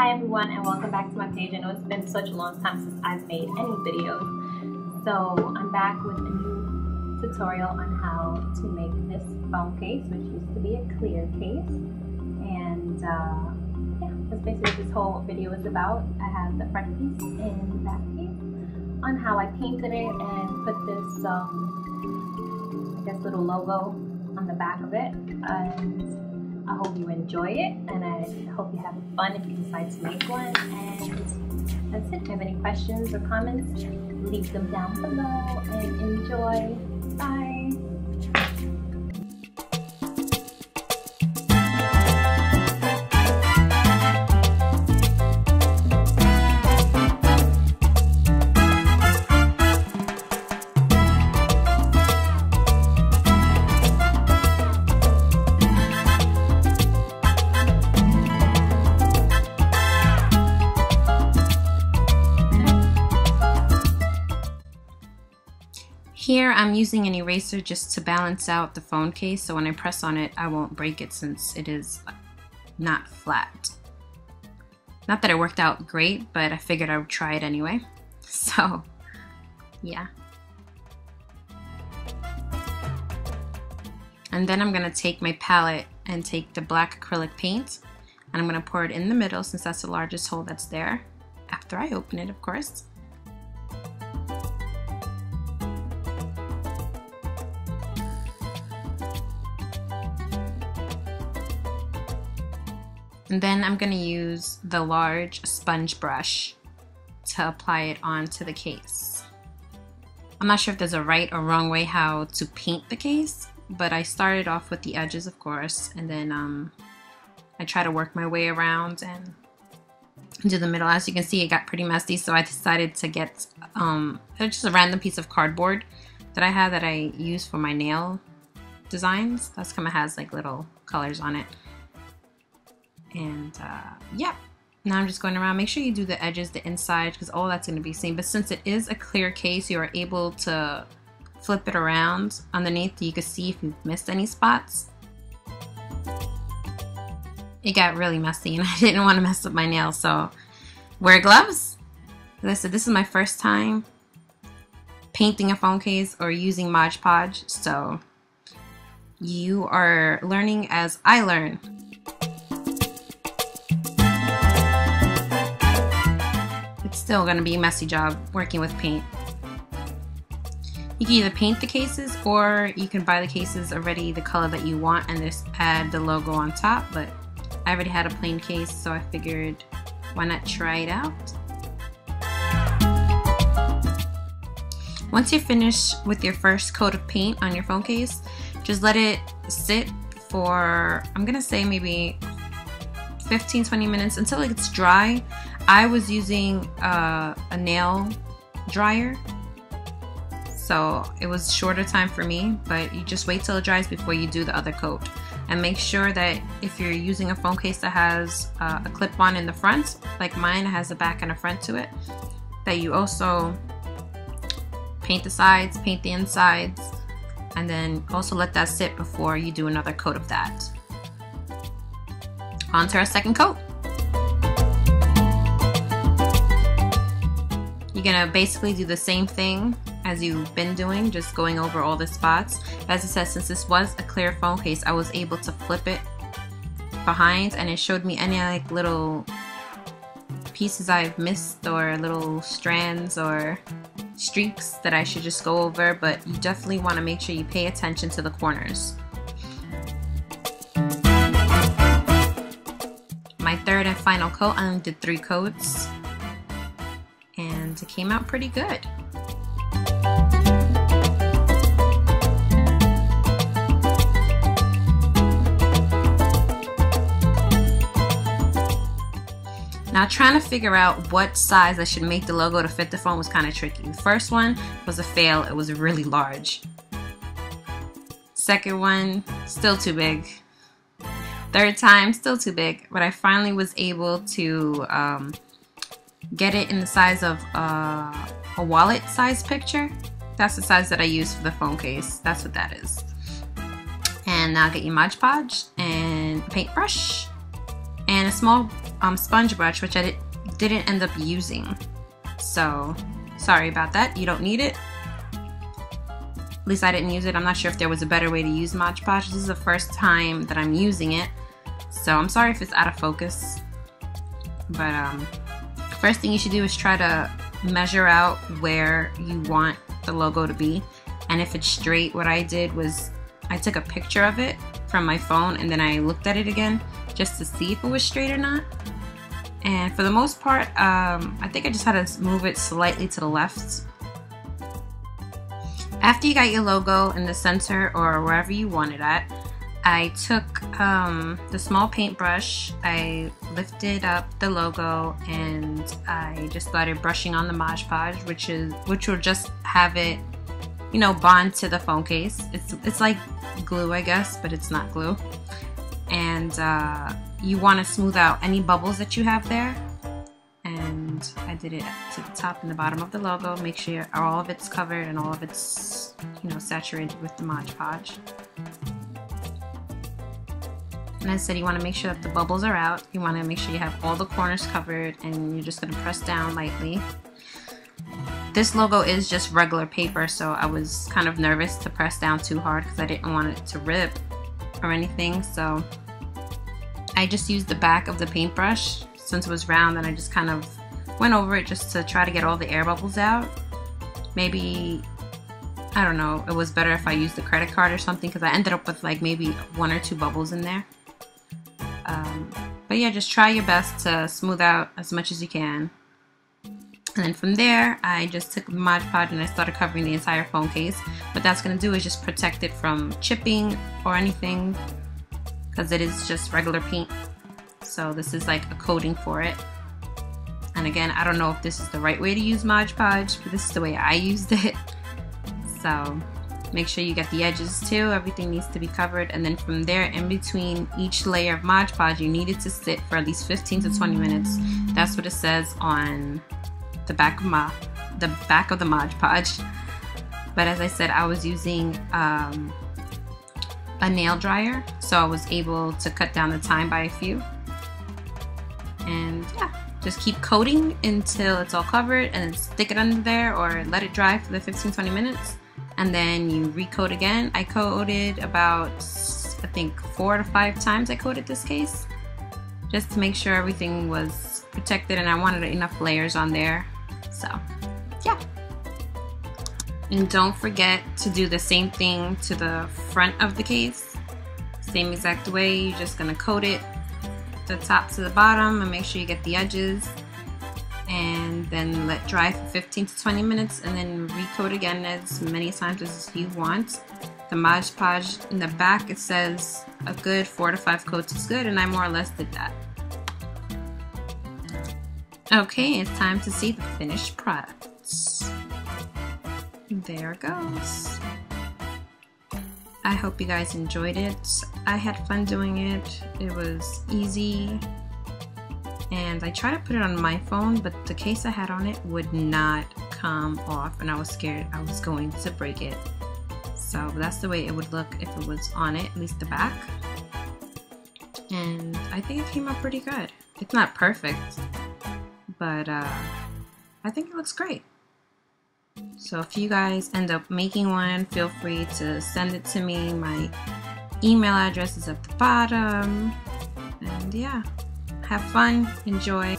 Hi everyone, and welcome back to my page. I know it's been such a long time since I've made any videos, so I'm back with a new tutorial on how to make this phone case, which used to be a clear case. And yeah, that's basically what this whole video is about. I have the front piece and the back piece, on how I painted it and put this I guess little logo on the back of it. And I hope you enjoy it, and I hope you have fun if you decide to make one. And that's it. If you have any questions or comments, leave them down below, and enjoy. Bye! Here I'm using an eraser just to balance out the phone case, so when I press on it I won't break it since it is not flat. Not that it worked out great, but I figured I would try it anyway. So yeah. And then I'm going to take my palette and take the black acrylic paint, and I'm going to pour it in the middle since that's the largest hole that's there, after I open it, of course. And then I'm going to use the large sponge brush to apply it onto the case. I'm not sure if there's a right or wrong way how to paint the case, but I started off with the edges, of course, and then I try to work my way around and do the middle. As you can see, it got pretty messy, so I decided to get just a random piece of cardboard that I had that I use for my nail designs. That's kind of has like little colors on it. And yeah, now I'm just going around. Make sure you do the edges, the inside, because all that's going to be seen. But since it is a clear case, you are able to flip it around underneath. You can see if you've missed any spots. It got really messy and I didn't want to mess up my nails, so wear gloves. As I said, this is my first time painting a phone case or using Podge, so you are learning as I learn. It's still going to be a messy job working with paint. You can either paint the cases or you can buy the cases already the color that you want and just add the logo on top, but I already had a plain case, so I figured why not try it out. Once you're finished with your first coat of paint on your phone case, just let it sit for, I'm gonna say maybe 15-20 minutes until it gets dry. I was using a nail dryer, so it was shorter time for me, but you just wait till it dries before you do the other coat. And make sure that if you're using a phone case that has a clip-on in the front, like mine has a back and a front to it, that you also paint the sides, paint the insides, and then also let that sit before you do another coat of that. On to our second coat. You're gonna basically do the same thing as you've been doing, just going over all the spots. As I said, since this was a clear phone case, I was able to flip it behind and it showed me any like little pieces I've missed or little strands or streaks that I should just go over, but you definitely want to make sure you pay attention to the corners. My third and final coat, I only did 3 coats, and it came out pretty good. Now trying to figure out what size I should make the logo to fit the phone was kind of tricky. The first one was a fail, it was really large. Second one, still too big. Third time, still too big, but I finally was able to get it in the size of a wallet size picture. That's the size that I use for the phone case. That's what that is. And now get your Podge and a paintbrush and a small sponge brush, which I didn't end up using. So sorry about that. You don't need it. At least I didn't use it. I'm not sure if there was a better way to use Mod Podge. This is the first time that I'm using it, so I'm sorry if it's out of focus. But first thing you should do is try to measure out where you want the logo to be. And if it's straight, what I did was I took a picture of it from my phone and then I looked at it again just to see if it was straight or not. And for the most part, I think I just had to move it slightly to the left. After you got your logo in the center or wherever you want it at, I took the small paintbrush, I lifted up the logo, and I just started brushing on the Mod Podge, which will just have it, you know, bond to the phone case. It's like glue, I guess, but it's not glue. And you want to smooth out any bubbles that you have there. And I did it to the top and the bottom of the logo. Make sure all of it's covered and all of it's, you know, saturated with the Mod Podge. And I said you want to make sure that the bubbles are out. You want to make sure you have all the corners covered, and you're just going to press down lightly. This logo is just regular paper, so I was kind of nervous to press down too hard because I didn't want it to rip or anything. So I just used the back of the paintbrush since it was round, and I just kind of went over it just to try to get all the air bubbles out. Maybe, I don't know, it was better if I used the credit card or something, because I ended up with like maybe 1 or 2 bubbles in there. But yeah, just try your best to smooth out as much as you can. And then from there, I just took the Mod Podge and I started covering the entire phone case. What that's going to do is just protect it from chipping or anything, because it is just regular paint. So this is like a coating for it. And again, I don't know if this is the right way to use Mod Podge, but this is the way I used it. So make sure you get the edges too. Everything needs to be covered. And then from there, in between each layer of Mod Podge, you need it to sit for at least 15 to 20 minutes. That's what it says on the back of the Mod Podge. But as I said, I was using a nail dryer, so I was able to cut down the time by a few. And yeah, just keep coating until it's all covered, and then stick it under there or let it dry for the 15-20 minutes, and then you recoat again. I coated about, I think 4 to 5 times I coated this case, just to make sure everything was protected, and I wanted enough layers on there. So yeah. And don't forget to do the same thing to the front of the case. Same exact way, you're just gonna coat it the top to the bottom and make sure you get the edges, and then let dry for 15 to 20 minutes, and then recoat again as many times as you want. The Mod Podge in the back, it says a good 4 to 5 coats is good, and I more or less did that. Okay, it's time to see the finished products. There it goes. I hope you guys enjoyed it. I had fun doing it. It was easy. And I tried to put it on my phone, but the case I had on it would not come off, and I was scared I was going to break it. So that's the way it would look if it was on it, at least the back. And I think it came out pretty good. It's not perfect, but I think it looks great. So if you guys end up making one, feel free to send it to me. My email address is at the bottom. And yeah, have fun, enjoy.